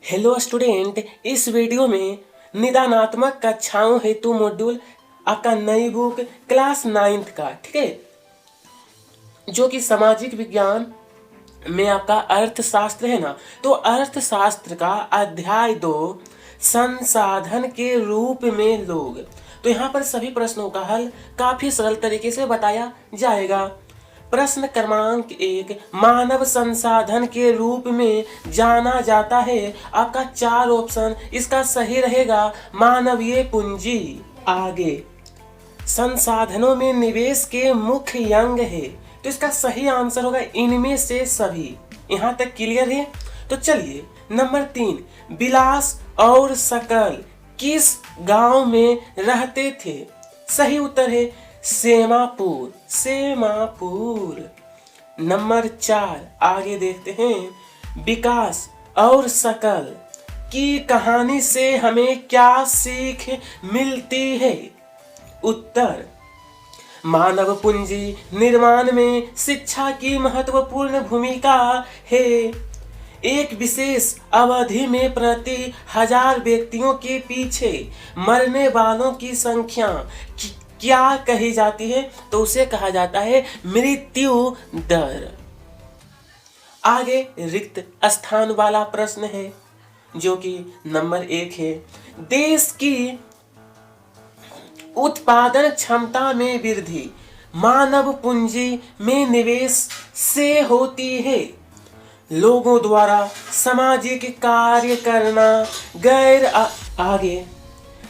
Hello student, इस video में निदानात्मक कक्षाओं हेतु मॉड्यूल आपका नई बुक क्लास 9th का, ठीक है, जो कि सामाजिक विज्ञान में आपका अर्थशास्त्र है ना। तो अर्थशास्त्र का अध्याय 2 संसाधन के रूप में लोग। तो यहाँ पर सभी प्रश्नों का हल काफी सरल तरीके से बताया जाएगा। प्रश्न क्रमांक 1, मानव संसाधन के रूप में जाना जाता है। आपका 4 ऑप्शन, इसका सही रहेगा मानवीय पूंजी। आगे, संसाधनों में निवेश के मुख्य अंग है, तो इसका सही आंसर होगा इनमें से सभी। यहाँ तक क्लियर है? तो चलिए, नंबर 3, बिलास और सकल किस गांव में रहते थे? सही उत्तर है सेमापुर। नंबर 4, आगे देखते हैं, विकास और सकल की कहानी से हमें क्या सीख मिलती है? उत्तर, मानव पूंजी निर्माण में शिक्षा की महत्वपूर्ण भूमिका है। एक विशेष अवधि में प्रति 1000 व्यक्तियों के पीछे मरने वालों की संख्या क्या कही जाती है? तो उसे कहा जाता है मृत्यु दर। आगे रिक्त स्थान वाला प्रश्न है, जो कि नंबर 1 है, देश की उत्पादन क्षमता में वृद्धि मानव पूंजी में निवेश से होती है। लोगों द्वारा सामाजिक कार्य करना आगे,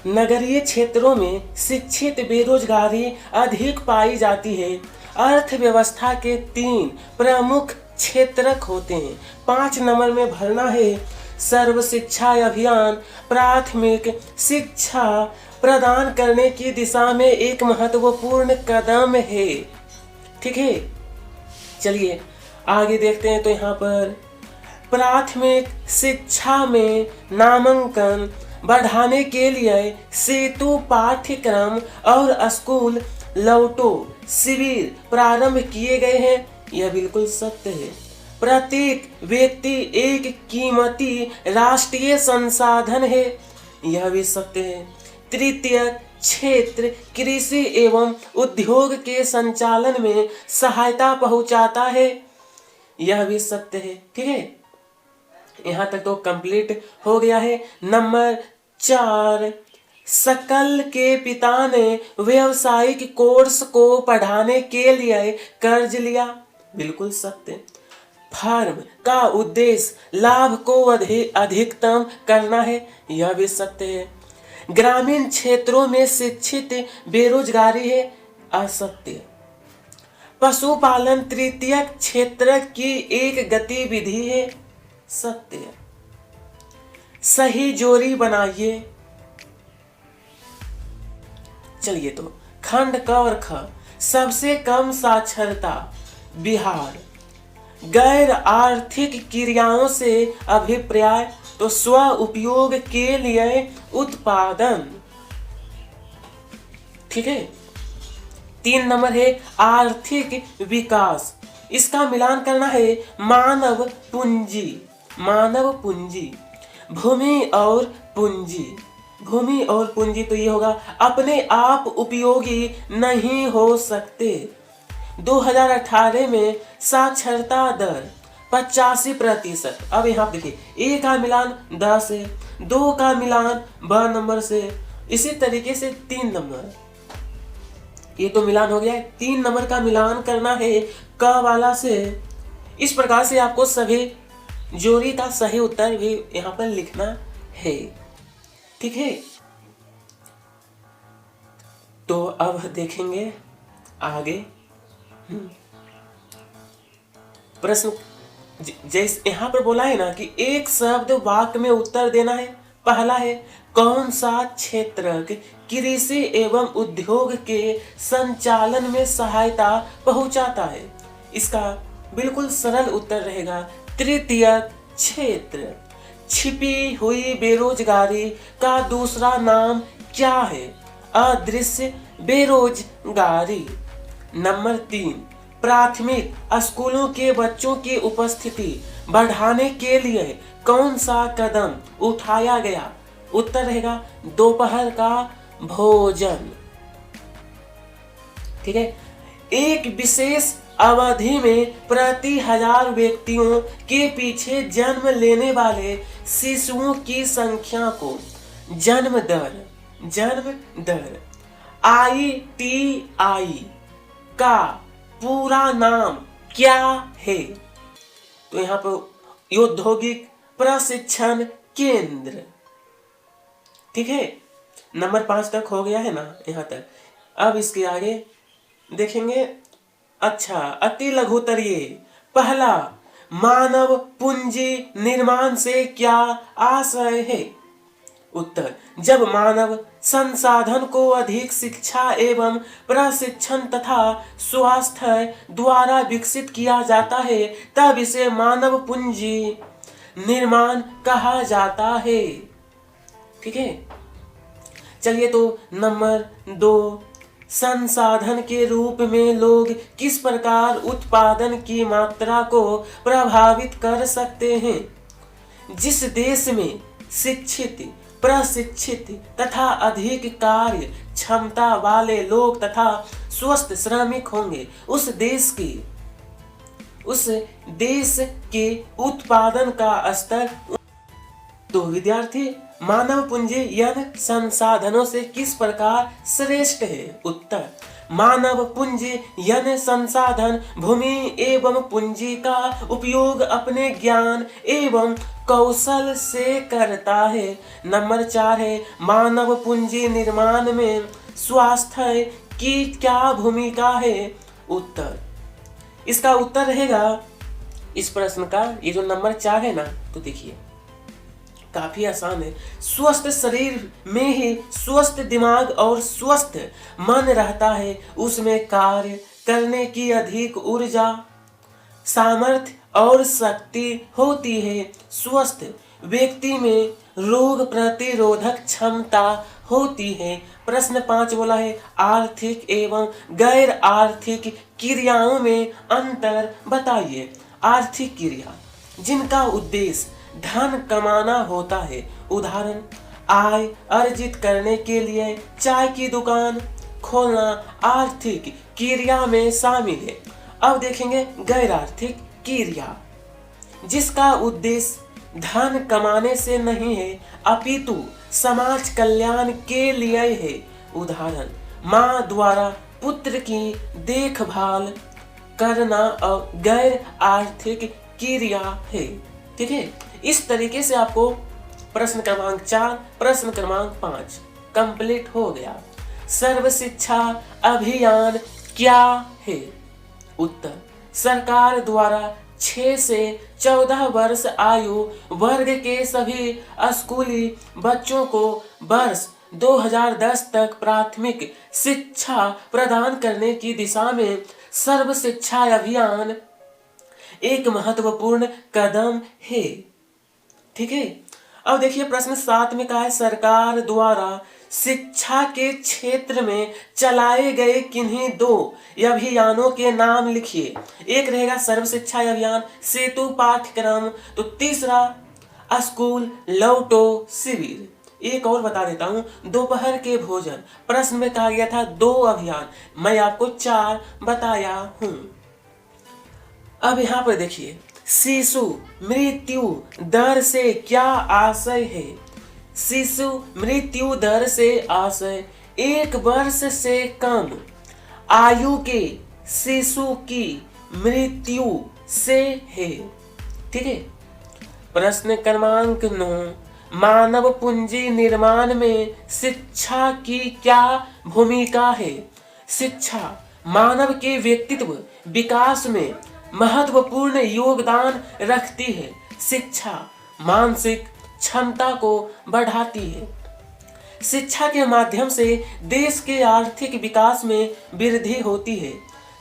नगरीय क्षेत्रों में शिक्षित बेरोजगारी अधिक पाई जाती है। अर्थव्यवस्था के 3 प्रमुख क्षेत्रक होते हैं। 5 नंबर में भरना है, सर्व शिक्षा अभियान प्राथमिक शिक्षा प्रदान करने की दिशा में एक महत्वपूर्ण कदम है। ठीक है, चलिए आगे देखते हैं। तो यहाँ पर प्राथमिक शिक्षा में नामांकन बढ़ाने के लिए सेतु पाठ्यक्रम और स्कूल लौटो शिविर प्रारंभ किए गए हैं। यह बिल्कुल सत्य है। प्रत्येक व्यक्ति एक कीमती राष्ट्रीय संसाधन है। यह भी सत्य है। तृतीय क्षेत्र कृषि एवं उद्योग के संचालन में सहायता पहुंचाता है। यह भी सत्य है। ठीक है, यहाँ तक तो कंप्लीट हो गया है। नंबर 4, सकल के पिता ने व्यावसायिक कोर्स को पढ़ाने के लिए कर्ज लिया। बिल्कुल सत्य। फर्म का उद्देश्य लाभ को अधिकतम करना है। यह भी सत्य है। ग्रामीण क्षेत्रों में शिक्षित बेरोजगारी है। असत्य। पशुपालन तृतीय क्षेत्र की एक गतिविधि है। सत्य। सही जोड़ी बनाइए। चलिए, तो खंड क और ख, सबसे कम साक्षरता बिहार। गैर आर्थिक क्रियाओं से अभिप्राय, तो स्व उपयोग के लिए उत्पादन। ठीक है। 3 नंबर है आर्थिक विकास। इसका मिलान करना है मानव पूंजी। भूमि और पूंजी तो ये होगा अपने आप उपयोगी नहीं हो सकते। 2018 में साक्षरता दर 85%। अब यहाँ देखिए, ए का मिलान 10 से, 2 का मिलान ब नंबर से, इसी तरीके से 3 नंबर, ये तो मिलान हो गया है। 3 नंबर का मिलान करना है क वाला से। इस प्रकार से आपको सभी जोड़ी का सही उत्तर भी यहाँ पर लिखना है। ठीक है, तो अब देखेंगे आगे प्रश्न। जैसे यहाँ पर बोला है ना कि एक शब्द वाक्य में उत्तर देना है। पहला है, कौन सा क्षेत्र कृषि एवं उद्योग के संचालन में सहायता पहुंचाता है? इसका बिल्कुल सरल उत्तर रहेगा तृतीय क्षेत्र। छिपी हुई बेरोजगारी का दूसरा नाम क्या है? अदृश्य बेरोजगारी। नंबर 3, प्राथमिक स्कूलों के बच्चों की उपस्थिति बढ़ाने के लिए कौन सा कदम उठाया गया? उत्तर रहेगा दोपहर का भोजन। ठीक है। एक विशेष अवधि में प्रति 1000 व्यक्तियों के पीछे जन्म लेने वाले शिशुओं की संख्या को जन्म दर ITI का पूरा नाम क्या है? तो यहाँ पर औद्योगिक प्रशिक्षण केंद्र। ठीक है, नंबर 5 तक हो गया है ना यहाँ तक। अब इसके आगे देखेंगे। अच्छा, अति लघुत्तरीय। पहला, मानव पूंजी निर्माण से क्या आशय है? उत्तर, जब मानव संसाधन को अधिक शिक्षा एवं प्रशिक्षण तथा स्वास्थ्य द्वारा विकसित किया जाता है तब इसे मानव पूंजी निर्माण कहा जाता है। ठीक है। चलिए, तो नंबर 2, संसाधन के रूप में लोग किस प्रकार उत्पादन की मात्रा को प्रभावित कर सकते हैं? जिस देश में शिक्षित, प्रशिक्षित तथा अधिक कार्य क्षमता वाले लोग तथा स्वस्थ श्रमिक होंगे उस देश के उत्पादन का स्तर। तो विद्यार्थी, मानव पूंजी यानी संसाधनों से किस प्रकार श्रेष्ठ है? उत्तर, मानव पूंजी यानी संसाधन भूमि एवं पूंजी का उपयोग अपने ज्ञान एवं कौशल से करता है। नंबर 4 है, मानव पूंजी निर्माण में स्वास्थ्य की क्या भूमिका है? उत्तर, इसका उत्तर रहेगा इस प्रश्न का, ये जो नंबर 4 है ना, तो देखिए काफी आसान है। स्वस्थ शरीर में ही स्वस्थ दिमाग और स्वस्थ मन रहता है। उसमें कार्य करने की अधिक ऊर्जा, सामर्थ्य और शक्ति होती है। स्वस्थ व्यक्ति में रोग प्रतिरोधक क्षमता होती है। प्रश्न 5 बोला है, आर्थिक एवं गैर आर्थिक क्रियाओं में अंतर बताइए। आर्थिक क्रिया जिनका उद्देश्य धन कमाना होता है, उदाहरण आय अर्जित करने के लिए चाय की दुकान खोलना आर्थिक क्रिया में शामिल है। अब देखेंगे गैर आर्थिक क्रिया, जिसका उद्देश्य धन कमाने से नहीं है अपितु समाज कल्याण के लिए है, उदाहरण माँ द्वारा पुत्र की देखभाल करना और गैर आर्थिक क्रिया है। ठीक है, इस तरीके से आपको प्रश्न क्रमांक 4, प्रश्न क्रमांक 5 कंप्लीट हो गया। सर्व शिक्षा अभियान क्या है? उत्तर, सरकार द्वारा 6 से 14 वर्ष आयु वर्ग के सभी स्कूली बच्चों को वर्ष 2010 तक प्राथमिक शिक्षा प्रदान करने की दिशा में सर्व शिक्षा अभियान एक महत्वपूर्ण कदम है। ठीक है। अब देखिए प्रश्न 7 में कहा है, सरकार द्वारा शिक्षा के क्षेत्र में चलाए गए किन्हीं 2 अभियानों के नाम लिखिए। एक रहेगा सर्व शिक्षा अभियान, सेतु पाठ्यक्रम, तो तीसरा स्कूल लौटो शिविर। एक और बता देता हूँ, दोपहर के भोजन। प्रश्न में कहा गया था 2 अभियान, मैं आपको 4 बताया हूँ। अब यहाँ पर देखिए, शिशु मृत्यु दर से क्या आशय है? शिशु मृत्यु दर से आशय 1 वर्ष से कम आयु के शिशु की मृत्यु से है। ठीक है। प्रश्न क्रमांक 9, मानव पूंजी निर्माण में शिक्षा की क्या भूमिका है? शिक्षा मानव के व्यक्तित्व विकास में महत्वपूर्ण योगदान रखती है। शिक्षा मानसिक क्षमता को बढ़ाती है। शिक्षा के माध्यम से देश के आर्थिक विकास में वृद्धि होती है।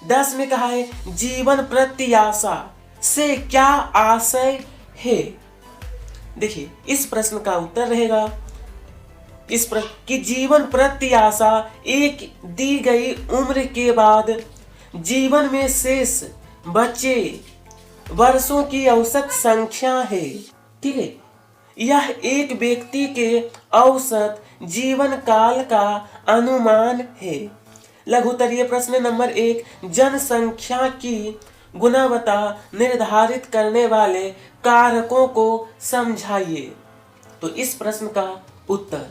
10 में कहा है, जीवन प्रत्याशा से क्या आशय है? देखिए इस प्रश्न का उत्तर रहेगा कि जीवन प्रत्याशा एक दी गई उम्र के बाद जीवन में शेष बचे वर्षों की औसत संख्या है। ठीक है, यह एक व्यक्ति के औसत जीवन काल का अनुमान है। लघुत्तरीय प्रश्न नंबर 1, जनसंख्या की गुणवत्ता निर्धारित करने वाले कारकों को समझाइए। तो इस प्रश्न का उत्तर,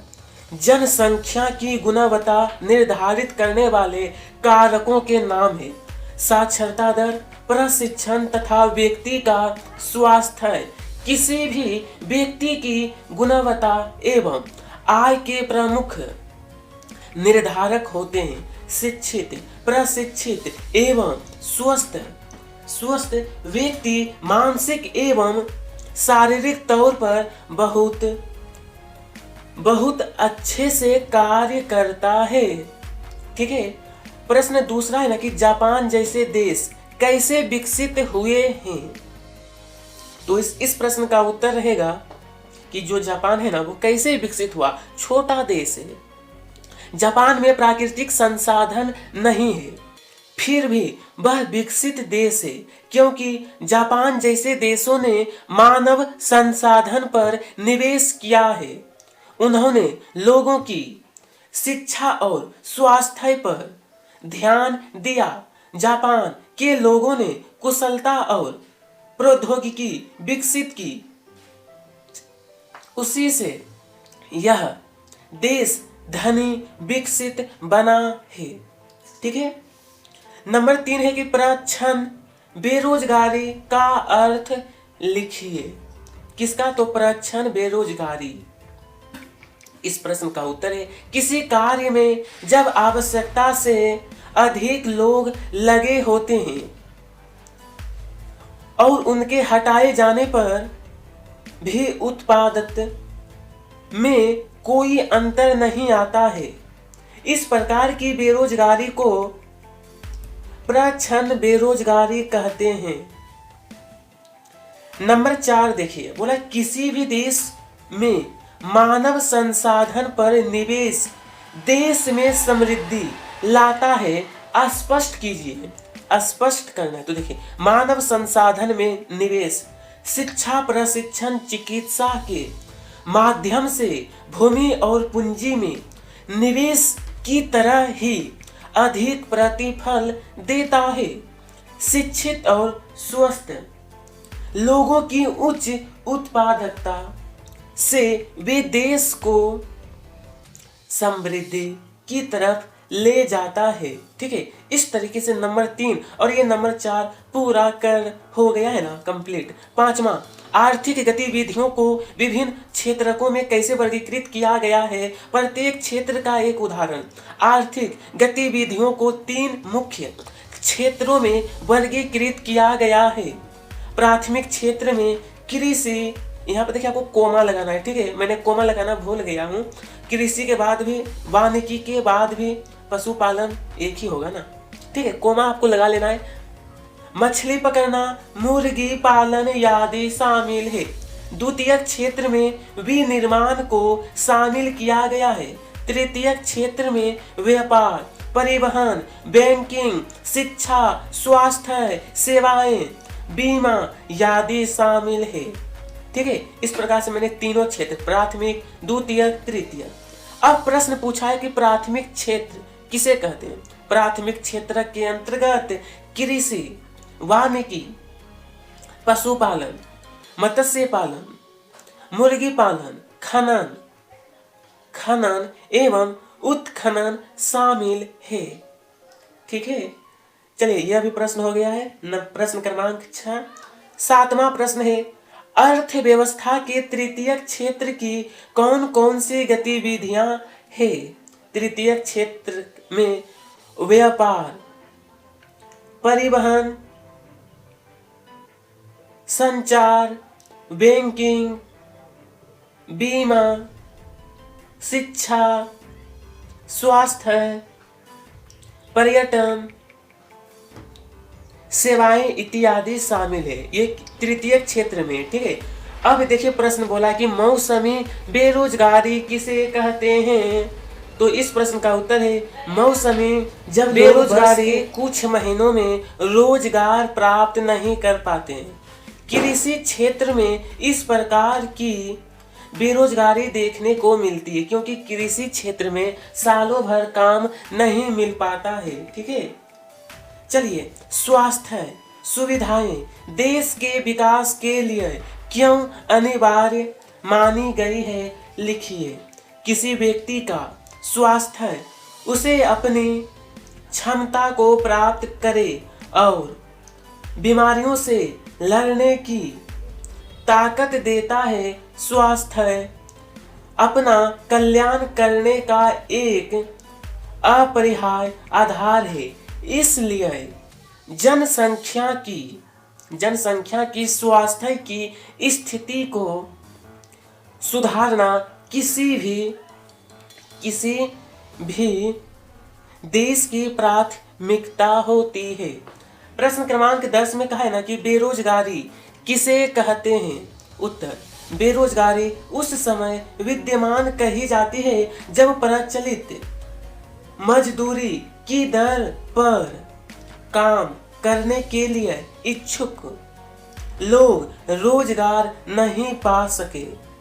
जनसंख्या की गुणवत्ता निर्धारित करने वाले कारकों के नाम है साक्षरता दर, प्रशिक्षण तथा व्यक्ति का स्वास्थ्य। किसी भी व्यक्ति की गुणवत्ता एवं आय के प्रमुख निर्धारक होते हैं शिक्षित, प्रशिक्षित एवं स्वस्थ व्यक्ति मानसिक एवं शारीरिक तौर पर बहुत अच्छे से कार्य करता है। ठीक है, प्रश्न दूसरा है ना कि जापान जैसे देश कैसे विकसित हुए हैं। तो इस प्रश्न का उत्तर रहेगा कि जो जापान है ना वो कैसे विकसित हुआ। छोटा देश है, जापान में प्राकृतिक संसाधन नहीं है, फिर भी वह विकसित देश है क्योंकि जापान जैसे देशों ने मानव संसाधन पर निवेश किया है। उन्होंने लोगों की शिक्षा और स्वास्थ्य पर ध्यान दिया। जापान के लोगों ने कुशलता और प्रौद्योगिकी विकसित की, उसी से यह देश धनी विकसित बना है। ठीक है, नंबर 3 है कि प्रच्छन्न बेरोजगारी का अर्थ लिखिए। किसका? तो प्रच्छन्न बेरोजगारी। इस प्रश्न का उत्तर है किसी कार्य में जब आवश्यकता से अधिक लोग लगे होते हैं और उनके हटाए जाने पर भी उत्पादकता में कोई अंतर नहीं आता है। इस प्रकार की बेरोजगारी को प्रच्छन्न बेरोजगारी कहते हैं। नंबर 4 देखिए, बोला किसी भी देश में मानव संसाधन पर निवेश देश में समृद्धि लाता है। स्पष्ट कीजिए, स्पष्ट करना है। तो देखिए, मानव संसाधन में निवेश शिक्षा, प्रशिक्षण, चिकित्सा के माध्यम से भूमि और पूंजी में निवेश की तरह ही अधिक प्रतिफल देता है। शिक्षित और स्वस्थ लोगों की उच्च उत्पादकता से वे देश को समृद्धि की तरफ ले जाता है। ठीक है, इस तरीके से नंबर 3 और ये नंबर 4 पूरा कर हो गया है ना, कंप्लीट। 5वां, आर्थिक गतिविधियों को विभिन्न क्षेत्रकों में कैसे वर्गीकृत किया गया है। प्रत्येक क्षेत्र का एक उदाहरण। आर्थिक गतिविधियों को 3 मुख्य क्षेत्रों में वर्गीकृत किया गया है। प्राथमिक क्षेत्र में कृषि, यहाँ पे देखिए आपको कोमा लगाना है। ठीक है, मैंने कोमा लगाना भूल गया हूँ। कृषि के बाद भी, वानिकी के बाद भी पशुपालन एक ही होगा ना। ठीक है, कोमा आपको लगा लेना है। मछली पकड़ना, मुर्गी पालन आदि शामिल है। द्वितीय क्षेत्र में विनिर्माण को शामिल किया गया है। तृतीय क्षेत्र में व्यापार, परिवहन, बैंकिंग, शिक्षा, स्वास्थ्य सेवाएं, बीमा आदि शामिल है। ठीक है, इस प्रकार से मैंने तीनों क्षेत्र, प्राथमिक, द्वितीय, तृतीय। अब प्रश्न पूछा है कि प्राथमिक क्षेत्र किसे कहते हैं। प्राथमिक क्षेत्र के अंतर्गत कृषि, वानिकी, पशुपालन, मत्स्य पालन, मुर्गी पालन, खनन एवं उत्खनन शामिल है। ठीक है, चलिए यह भी प्रश्न हो गया है। प्रश्न क्रमांक 6। 7वां प्रश्न है, अर्थव्यवस्था के तृतीय क्षेत्र की कौन कौन सी गतिविधियां है। तृतीय क्षेत्र में व्यापार, परिवहन, संचार, बैंकिंग, बीमा, शिक्षा, स्वास्थ्य, पर्यटन, सेवाएं इत्यादि शामिल है। ये तृतीय क्षेत्र में। ठीक है, अब देखिए प्रश्न बोला कि मौसमी बेरोजगारी किसे कहते हैं। तो इस प्रश्न का उत्तर है मौसमी, जब बेरोजगारी कुछ महीनों में रोजगार प्राप्त नहीं कर पाते हैं। कृषि क्षेत्र में इस प्रकार की बेरोजगारी देखने को मिलती है, क्योंकि कृषि क्षेत्र में सालों भर काम नहीं मिल पाता है। ठीक है, चलिए, स्वास्थ्य सुविधाएं देश के विकास के लिए क्यों अनिवार्य मानी गई है? लिखिए। किसी व्यक्ति का स्वास्थ्य उसे अपनी क्षमता को प्राप्त करे और बीमारियों से लड़ने की ताकत देता है। स्वास्थ्य अपना कल्याण करने का एक अपरिहार्य आधार है। इसलिए जनसंख्या की स्वास्थ्य की स्थिति को सुधारना किसी भी देश की प्राथमिकता होती है। प्रश्न क्रमांक 10 में कहा है ना कि बेरोजगारी किसे कहते हैं? उत्तर, बेरोजगारी उस समय विद्यमान कही जाती है जब प्रचलित मजदूरी की दर पर काम करने के लिए इच्छुक लोग रोजगार नहीं पा सके।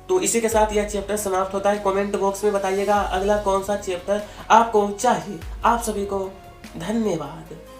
तो इसी के साथ यह चैप्टर समाप्त होता है। कमेंट बॉक्स में बताइएगा अगला कौन सा चैप्टर आपको चाहिए। आप सभी को धन्यवाद।